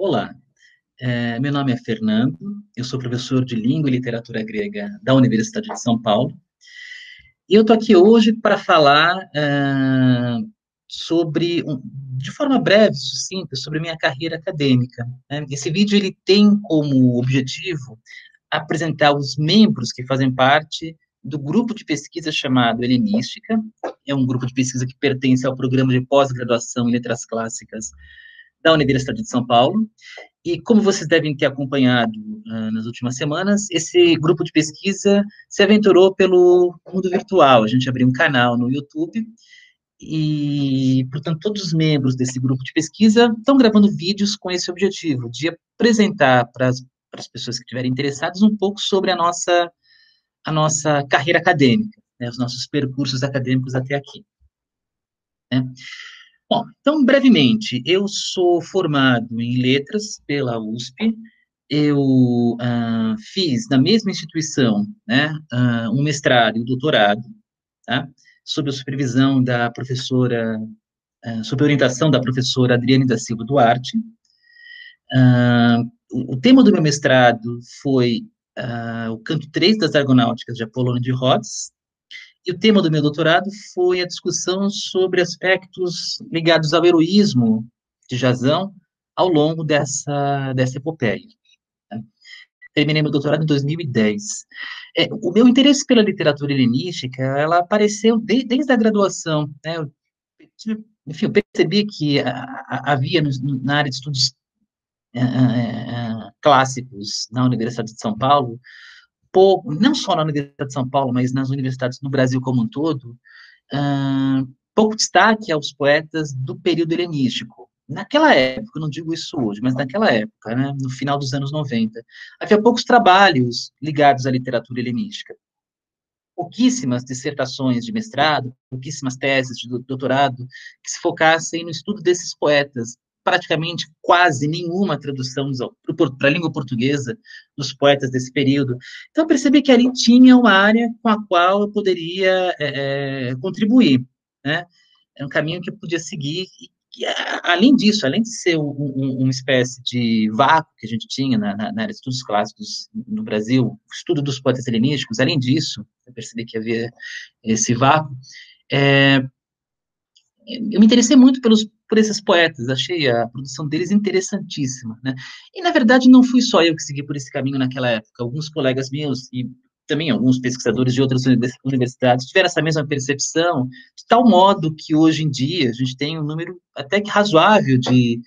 Olá, meu nome é Fernando, eu sou professor de Língua e Literatura Grega da Universidade de São Paulo, e eu estou aqui hoje para falar sobre, de forma breve, sucinta, sobre minha carreira acadêmica, né? Esse vídeo ele tem como objetivo apresentar os membros que fazem parte do grupo de pesquisa chamado Helenística, é um grupo de pesquisa que pertence ao programa de pós-graduação em Letras Clássicas da Universidade de São Paulo. E como vocês devem ter acompanhado nas últimas semanas, esse grupo de pesquisa se aventurou pelo mundo virtual. A gente abriu um canal no YouTube e, portanto, todos os membros desse grupo de pesquisa estão gravando vídeos com esse objetivo, de apresentar para as pessoas que estiverem interessadas um pouco sobre a nossa carreira acadêmica, né, os nossos percursos acadêmicos até aqui, né? Bom, então, brevemente, eu sou formado em letras pela USP. Eu fiz na mesma instituição, né, um mestrado e um doutorado, tá, sob a supervisão da professora, sob a orientação da professora Adriane da Silva Duarte. O tema do meu mestrado foi o canto 3 das Argonáuticas de Apolônio de Rhodes, e o tema do meu doutorado foi a discussão sobre aspectos ligados ao heroísmo de Jasão ao longo dessa epopeia. Terminei meu doutorado em 2010. O meu interesse pela literatura helenística, ela apareceu desde a graduação, né? Enfim, eu percebi que havia na área de estudos clássicos na Universidade de São Paulo, não só na Universidade de São Paulo, mas nas universidades no Brasil como um todo, pouco destaque aos poetas do período helenístico. Naquela época, eu não digo isso hoje, mas naquela época, né, no final dos anos 90, havia poucos trabalhos ligados à literatura helenística. Pouquíssimas dissertações de mestrado, pouquíssimas teses de doutorado que se focassem no estudo desses poetas. Praticamente quase nenhuma tradução para a língua portuguesa dos poetas desse período. Então, eu percebi que ali tinha uma área com a qual eu poderia contribuir, né? É um caminho que eu podia seguir. E, além disso, além de ser uma espécie de vácuo que a gente tinha na área de estudos clássicos no Brasil, o estudo dos poetas helenísticos, além disso, eu percebi que havia esse vácuo, é, eu me interessei muito por esses poetas, achei a produção deles interessantíssima, né? E, na verdade, não fui só eu que segui por esse caminho naquela época. Alguns colegas meus e também alguns pesquisadores de outras universidades tiveram essa mesma percepção, de tal modo que, hoje em dia, a gente tem um número até que razoável de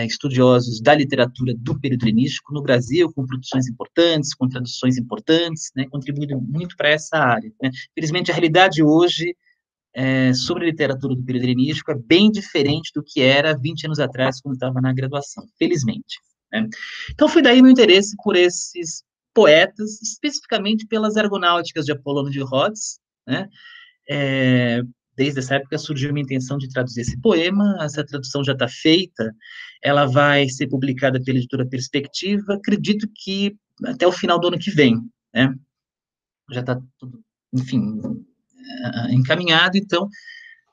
estudiosos da literatura do período helenístico no Brasil, com produções importantes, com traduções importantes, né, contribuindo muito para essa área, né? Felizmente, a realidade hoje sobre a literatura do período helenístico é bem diferente do que era 20 anos atrás, quando estava na graduação, felizmente, né? Então, foi daí meu interesse por esses poetas, especificamente pelas Argonáuticas de Apolônio de Rhodes, né? É, Desde essa época surgiu uma intenção de traduzir esse poema, essa tradução já está feita, ela vai ser publicada pela editora Perspectiva, acredito que até o final do ano que vem, né? Já está tudo, enfim, encaminhado, então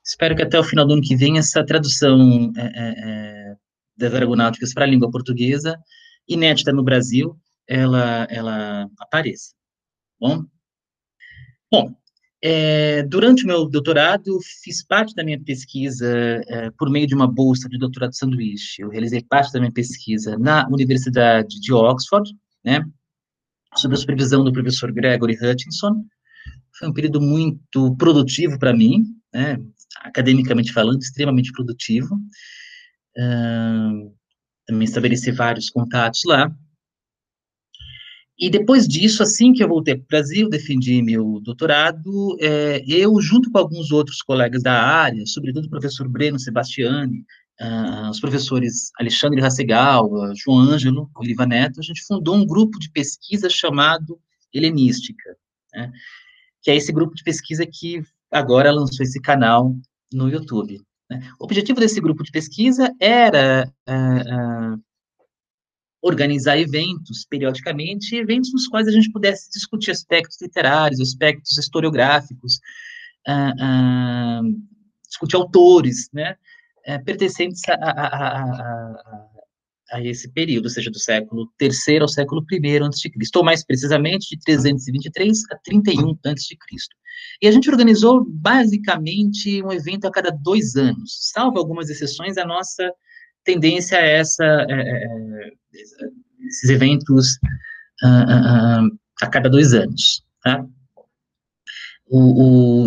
espero que até o final do ano que vem essa tradução das Argonáuticas para a língua portuguesa, inédita no Brasil, ela apareça. Bom, bom, durante o meu doutorado, fiz parte da minha pesquisa por meio de uma bolsa de doutorado sanduíche. Eu realizei parte da minha pesquisa na Universidade de Oxford, né, sob a supervisão do professor Gregory Hutchinson. Foi um período muito produtivo para mim, né, academicamente falando, extremamente produtivo. Também estabeleci vários contatos lá. E depois disso, assim que eu voltei para o Brasil, defendi meu doutorado, eu, junto com alguns outros colegas da área, sobretudo o professor Breno Sebastiani, os professores Alexandre Rassegal, João Ângelo, Oliva Neto, a gente fundou um grupo de pesquisa chamado Helenística, né, que é esse grupo de pesquisa que agora lançou esse canal no YouTube, né. O objetivo desse grupo de pesquisa era organizar eventos, periodicamente, eventos nos quais a gente pudesse discutir aspectos literários, aspectos historiográficos, ah, ah, discutir autores, né, pertencentes a esse período, ou seja, do século III ao século I a.C., ou mais precisamente de 323 a 31 a.C. E a gente organizou basicamente um evento a cada 2 anos, salvo algumas exceções, a nossa tendência é esses eventos a cada 2 anos, tá?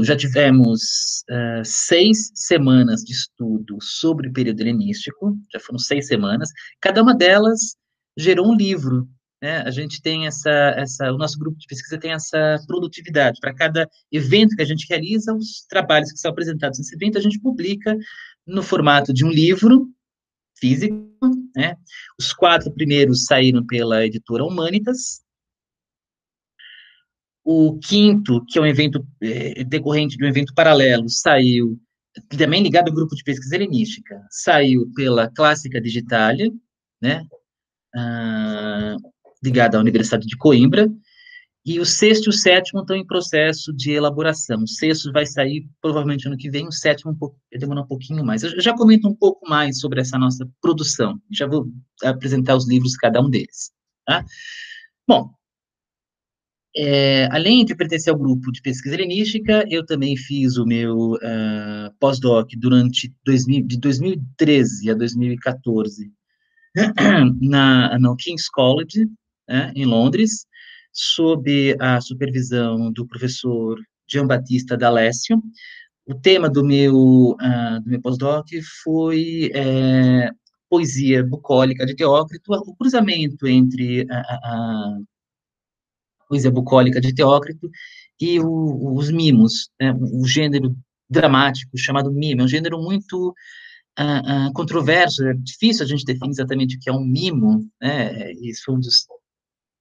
Já tivemos 6 semanas de estudo sobre o período helenístico, já foram 6 semanas, cada uma delas gerou um livro, né? A gente tem o nosso grupo de pesquisa tem essa produtividade, para cada evento que a gente realiza, os trabalhos que são apresentados nesse evento, a gente publica no formato de um livro físico, né? Os 4 primeiros saíram pela editora Humanitas. O quinto, que é um evento decorrente de um evento paralelo, saiu, também ligado ao grupo de pesquisa helenística, saiu pela Clássica Digitalia, né, ligada à Universidade de Coimbra, e o sexto e o sétimo estão em processo de elaboração. O sexto vai sair provavelmente ano que vem, o sétimo vai demorar um pouquinho mais. Eu já comento um pouco mais sobre essa nossa produção, já vou apresentar os livros, cada um deles. Tá? Bom, além de pertencer ao grupo de pesquisa helenística, eu também fiz o meu pós-doc durante de 2013 a 2014 no King's College, né, em Londres, sob a supervisão do professor Giambattista D'Alessio. O tema do meu pós-doc foi poesia bucólica de Teócrito, o cruzamento entre poesia bucólica de Teócrito e os mimos, né, o gênero dramático chamado mimo, é um gênero muito controverso, é difícil a gente definir exatamente o que é um mimo, né, isso foi um dos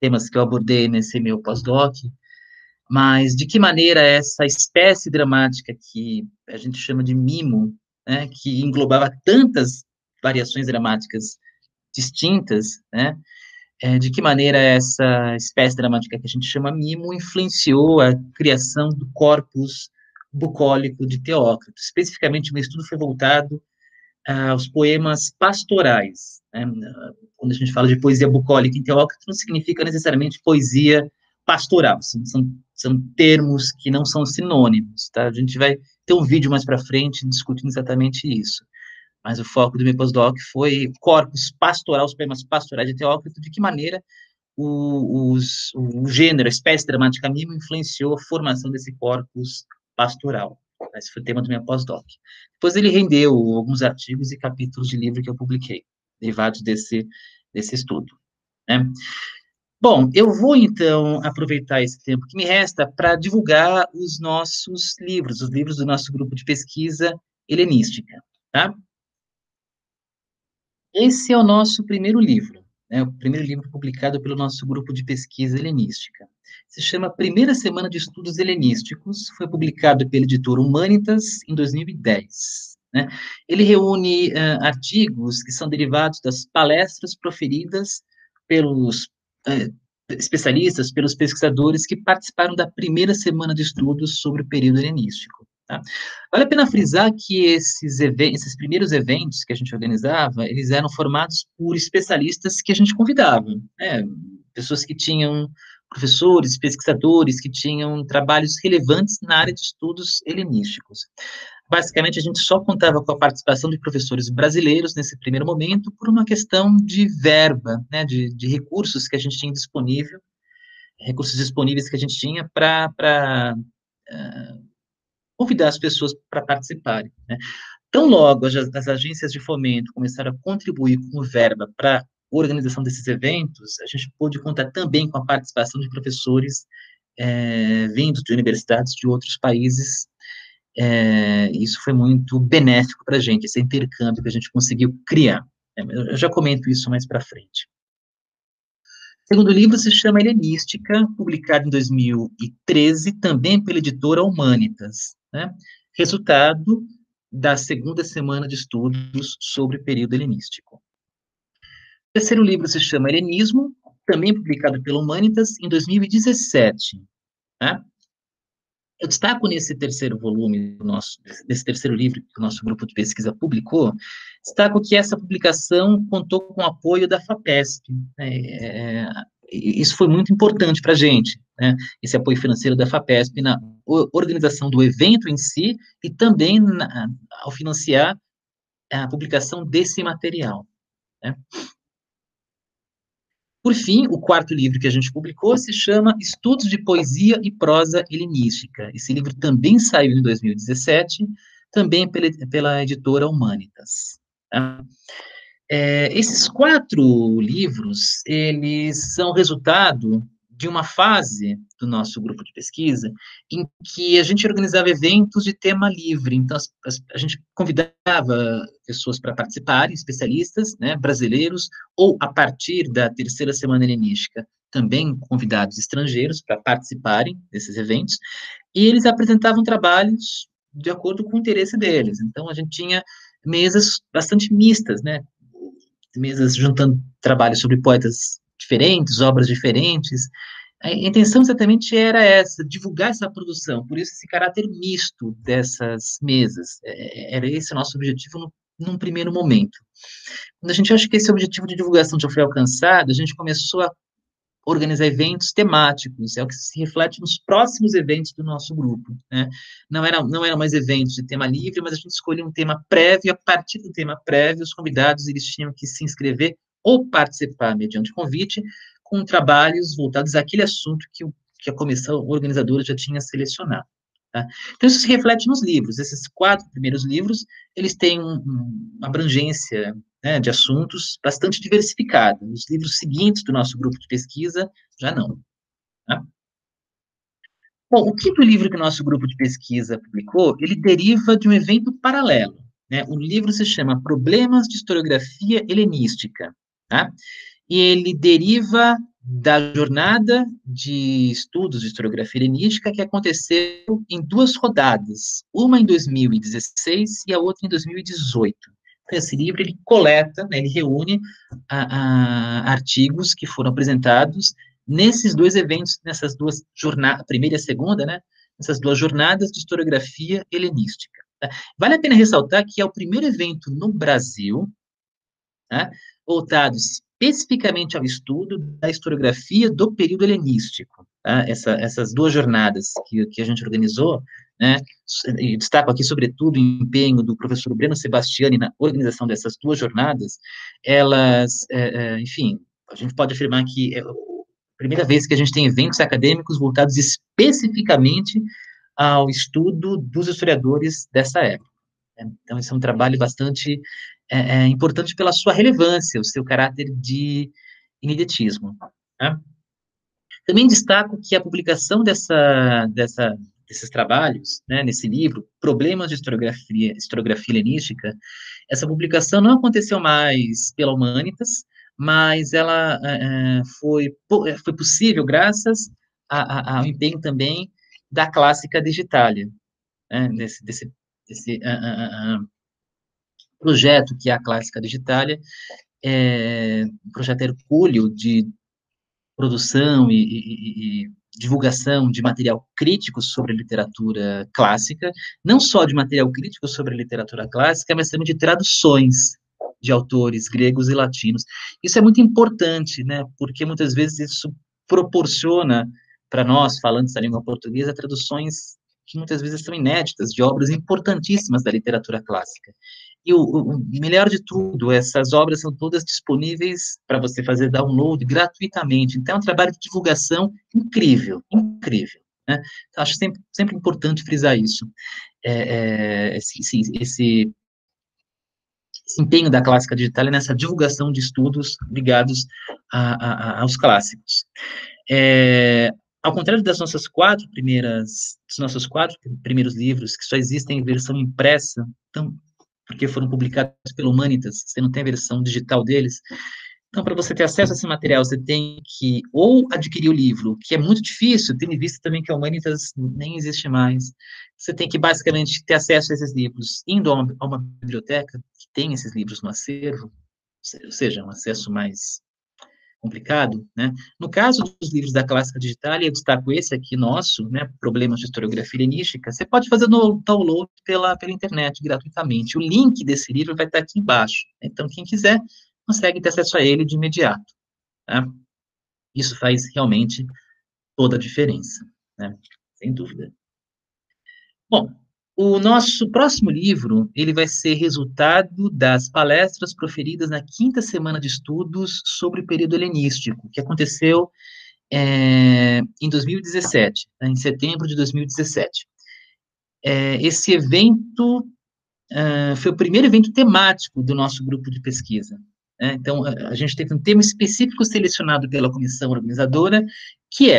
temas que eu abordei nesse meu pós-doc, mas de que maneira essa espécie dramática que a gente chama de mimo, né, que englobava tantas variações dramáticas distintas, né, de que maneira essa espécie dramática que a gente chama mimo influenciou a criação do corpus bucólico de Teócrito. Especificamente, o meu estudo foi voltado aos poemas pastorais, né? Quando a gente fala de poesia bucólica em Teócrito, não significa necessariamente poesia pastoral, são termos que não são sinônimos, tá? A gente vai ter um vídeo mais para frente discutindo exatamente isso. Mas o foco do meu pós-doc foi corpus pastoral, os poemas pastorais de Teócrito, de que maneira o gênero, a espécie dramática mimo influenciou a formação desse corpus pastoral. Esse foi o tema do meu pós-doc. Depois ele rendeu alguns artigos e capítulos de livro que eu publiquei, derivados desse estudo, né? Bom, eu vou então aproveitar esse tempo que me resta para divulgar os nossos livros, os livros do nosso grupo de pesquisa helenística, tá? Esse é o nosso primeiro livro, né, o primeiro livro publicado pelo nosso grupo de pesquisa helenística. Se chama Primeira Semana de Estudos Helenísticos, foi publicado pela editora Humanitas em 2010. Né? Ele reúne artigos que são derivados das palestras proferidas pelos especialistas, pelos pesquisadores que participaram da primeira semana de estudos sobre o período helenístico. Tá? Vale a pena frisar que esses primeiros eventos que a gente organizava, eles eram formados por especialistas que a gente convidava, né? Pessoas que tinham, professores, pesquisadores, que tinham trabalhos relevantes na área de estudos helenísticos. Basicamente, a gente só contava com a participação de professores brasileiros nesse primeiro momento por uma questão de verba, né, de recursos que a gente tinha disponível, recursos disponíveis que a gente tinha para convidar as pessoas para participarem, né? Tão logo as agências de fomento começaram a contribuir com verba para a organização desses eventos, a gente pôde contar também com a participação de professores vindos de universidades de outros países. Isso foi muito benéfico para a gente, esse intercâmbio que a gente conseguiu criar. Eu já comento isso mais para frente. O segundo livro se chama Helenística, publicado em 2013, também pela editora Humanitas, né? Resultado da segunda semana de estudos sobre o período helenístico. O terceiro livro se chama Helenismo, também publicado pela Humanitas em 2017. Né? Eu destaco nesse terceiro volume, desse terceiro livro que o nosso grupo de pesquisa publicou, destaco que essa publicação contou com o apoio da FAPESP. Isso foi muito importante para a gente, né? Esse apoio financeiro da FAPESP na organização do evento em si e também ao financiar a publicação desse material, né? Por fim, o quarto livro que a gente publicou se chama Estudos de Poesia e Prosa Helenística. Esse livro também saiu em 2017, também pela editora Humanitas. Tá? Esses quatro livros, eles são resultado de uma fase do nosso grupo de pesquisa em que a gente organizava eventos de tema livre. Então, a gente convidava pessoas para participarem, especialistas, né, brasileiros, ou a partir da terceira semana helenística, também convidados estrangeiros para participarem desses eventos, e eles apresentavam trabalhos de acordo com o interesse deles. Então, a gente tinha mesas bastante mistas, né, mesas juntando trabalhos sobre poetas diferentes, obras diferentes. A intenção exatamente era essa, divulgar essa produção, por isso esse caráter misto dessas mesas. Era esse o nosso objetivo num primeiro momento. Quando a gente acha que esse objetivo de divulgação já foi alcançado, a gente começou a organizar eventos temáticos, é o que se reflete nos próximos eventos do nosso grupo, né? Não eram mais eventos de tema livre, mas a gente escolheu um tema prévio, e a partir do tema prévio, os convidados, eles tinham que se inscrever ou participar mediante convite, com trabalhos voltados àquele assunto que a comissão organizadora já tinha selecionado. Tá? Então, isso se reflete nos livros. Esses quatro primeiros livros, eles têm uma abrangência, né, de assuntos bastante diversificada. Os livros seguintes do nosso grupo de pesquisa, já não. Tá? Bom, o quinto livro que o nosso grupo de pesquisa publicou, ele deriva de um evento paralelo. Né? O livro se chama Problemas de Historiografia Helenística. Tá? E ele deriva da jornada de estudos de historiografia helenística que aconteceu em duas rodadas, uma em 2016 e a outra em 2018. Então, esse livro, ele coleta, né, ele reúne artigos que foram apresentados nesses dois eventos, nessas duas jornadas, a primeira e a segunda, né, nessas duas jornadas de historiografia helenística. Tá? Vale a pena ressaltar que é o primeiro evento no Brasil, tá, voltado especificamente ao estudo da historiografia do período helenístico. Tá? Essas duas jornadas que a gente organizou, né, e destaco aqui, sobretudo, o empenho do professor Breno Sebastiani na organização dessas duas jornadas, elas, enfim, a gente pode afirmar que é a primeira vez que a gente tem eventos acadêmicos voltados especificamente ao estudo dos historiadores dessa época. Então, esse é um trabalho bastante importante pela sua relevância, o seu caráter de ineditismo. Tá? Também destaco que a publicação desses trabalhos, né, nesse livro, Problemas de Historiografia Helenística, essa publicação não aconteceu mais pela Humanitas, mas ela foi possível graças ao empenho também da Clássica Digitalia, né, desse projeto que é a Clássica Digitalia, um projeto hercúleo de produção e divulgação de material crítico sobre a literatura clássica, não só de material crítico sobre a literatura clássica, mas também de traduções de autores gregos e latinos. Isso é muito importante, né, porque muitas vezes isso proporciona para nós, falantes da língua portuguesa, traduções que muitas vezes são inéditas, de obras importantíssimas da literatura clássica. E o melhor de tudo, essas obras são todas disponíveis para você fazer download gratuitamente. Então, é um trabalho de divulgação incrível, incrível. Né? Então, acho sempre importante frisar isso. Esse empenho da Clássica Digital é nessa divulgação de estudos ligados aos clássicos. Ao contrário dos nossos quatro primeiros livros, que só existem em versão impressa, porque foram publicados pelo Humanitas, você não tem a versão digital deles. Então, para você ter acesso a esse material, você tem que ou adquirir o livro, que é muito difícil, tendo em vista também que a Humanitas nem existe mais. Você tem que, basicamente, ter acesso a esses livros indo a uma biblioteca que tem esses livros no acervo, ou seja, um acesso mais complicado, né? No caso dos livros da Clássica Digital, e eu destaco esse aqui nosso, né, Problemas de Historiografia Helenística, você pode fazer no download pela internet, gratuitamente. O link desse livro vai estar aqui embaixo. Então, quem quiser, consegue ter acesso a ele de imediato, tá? Isso faz realmente toda a diferença, né? Sem dúvida. Bom, o nosso próximo livro, ele vai ser resultado das palestras proferidas na quinta semana de estudos sobre o período helenístico, que aconteceu em 2017, né, em setembro de 2017. Esse evento foi o primeiro evento temático do nosso grupo de pesquisa, né? Então, a gente teve um tema específico selecionado pela comissão organizadora, que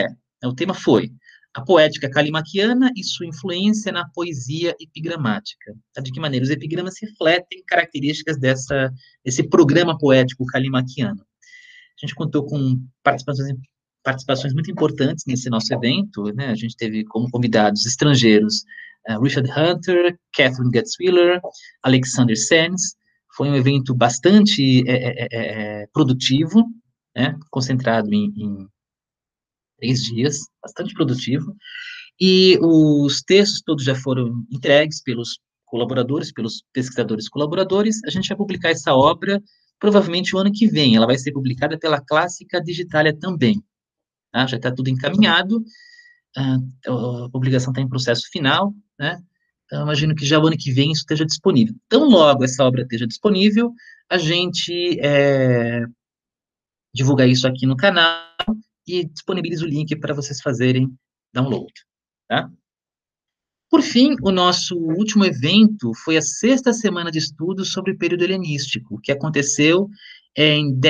o tema foi a poética calimaquiana e sua influência na poesia epigramática. De que maneira os epigramas refletem características desse programa poético calimaquiano. A gente contou com participações muito importantes nesse nosso evento, né? A gente teve como convidados estrangeiros Richard Hunter, Catherine Gutzwiller, Alexander Sands. Foi um evento bastante produtivo, né? Concentrado em 3 dias, bastante produtivo. E os textos todos já foram entregues pelos colaboradores, pelos pesquisadores colaboradores. A gente vai publicar essa obra provavelmente o ano que vem. Ela vai ser publicada pela Clássica Digitalia também. Tá? Já está tudo encaminhado. A publicação está em processo final, né? Então, imagino que já o ano que vem isso esteja disponível. Tão logo essa obra esteja disponível, a gente divulga isso aqui no canal e disponibiliza o link para vocês fazerem download, tá? Por fim, o nosso último evento foi a sexta semana de estudos sobre o período helenístico, que aconteceu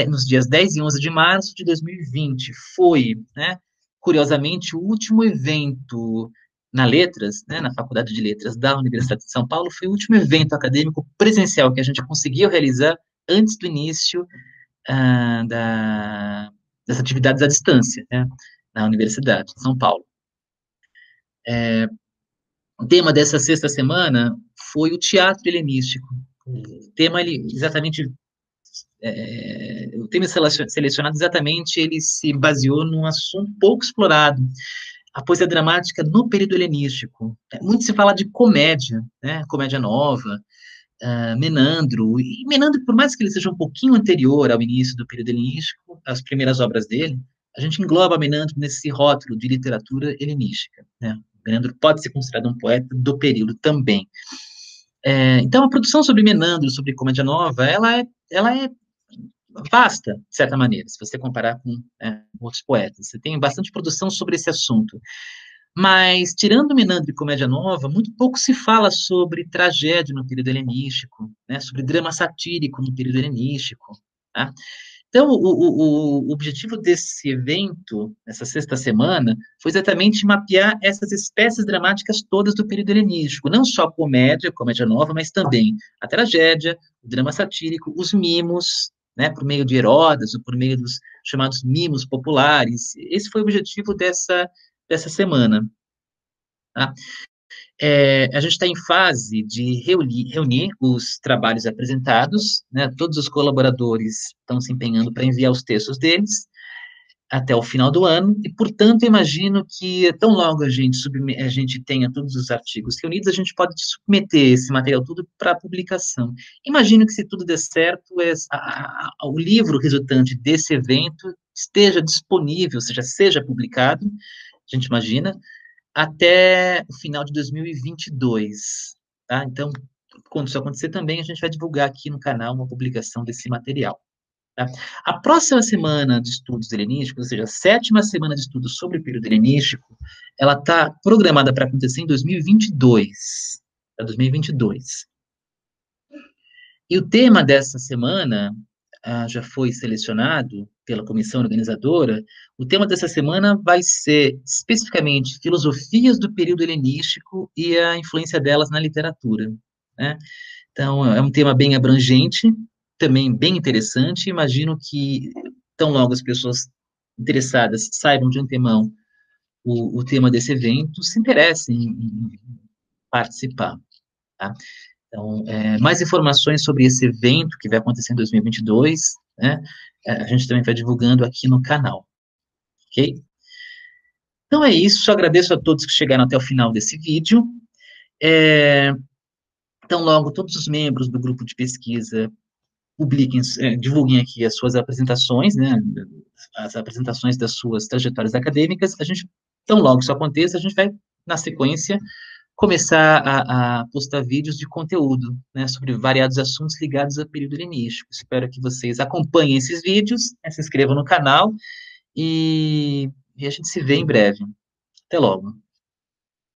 nos dias 10 e 11 de março de 2020. Foi, né, curiosamente, o último evento na Letras, né, na Faculdade de Letras da Universidade de São Paulo, foi o último evento acadêmico presencial que a gente conseguiu realizar antes do início das atividades à distância, né, na Universidade de São Paulo. O tema dessa sexta semana foi o teatro helenístico. O tema, o tema selecionado exatamente, ele se baseou num assunto pouco explorado, a poesia dramática no período helenístico. Muito se fala de comédia, né, comédia nova, Menandro, e Menandro, por mais que ele seja um pouquinho anterior ao início do período helenístico, as primeiras obras dele, a gente engloba Menandro nesse rótulo de literatura helenística, né? Menandro pode ser considerado um poeta do período também. Então, a produção sobre Menandro, sobre comédia nova, ela é vasta, de certa maneira, se você comparar com outros poetas. Você tem bastante produção sobre esse assunto. Mas, tirando Menandro e Comédia Nova, muito pouco se fala sobre tragédia no período helenístico, né, sobre drama satírico no período helenístico. Tá? Então, o objetivo desse evento, essa sexta semana, foi exatamente mapear essas espécies dramáticas todas do período helenístico, não só a comédia nova, mas também a tragédia, o drama satírico, os mimos, né, por meio de Herodas, ou por meio dos chamados mimos populares. Esse foi o objetivo dessa semana. Tá? A gente está em fase de reunir os trabalhos apresentados, né? Todos os colaboradores estão se empenhando para enviar os textos deles até o final do ano, e, portanto, imagino que, tão logo a gente tenha todos os artigos reunidos, a gente pode submeter esse material tudo para publicação. Imagino que, se tudo der certo, o livro resultante desse evento esteja disponível, seja publicado, a gente imagina, até o final de 2022, tá? Então, quando isso acontecer também, a gente vai divulgar aqui no canal uma publicação desse material. Tá? A próxima semana de estudos helenísticos, ou seja, a sétima semana de estudos sobre o período helenístico, ela está programada para acontecer em 2022. Tá? 2022. E o tema dessa semana já foi selecionado pela comissão organizadora. O tema dessa semana vai ser, especificamente, filosofias do período helenístico e a influência delas na literatura, né? Então, é um tema bem abrangente, também bem interessante. Imagino que, tão logo as pessoas interessadas saibam de antemão o tema desse evento, se interessem em participar, tá? Então, mais informações sobre esse evento que vai acontecer em 2022, né? a gente também vai divulgando aqui no canal, ok? Então é isso, agradeço a todos que chegaram até o final desse vídeo. É, então, logo, todos os membros do grupo de pesquisa publiquem, divulguem aqui as suas apresentações, né, as apresentações das suas trajetórias acadêmicas. Então, logo isso aconteça, a gente vai, na sequência, começar a postar vídeos de conteúdo, né, sobre variados assuntos ligados ao período helenístico. Espero que vocês acompanhem esses vídeos, né, se inscrevam no canal e a gente se vê em breve. Até logo.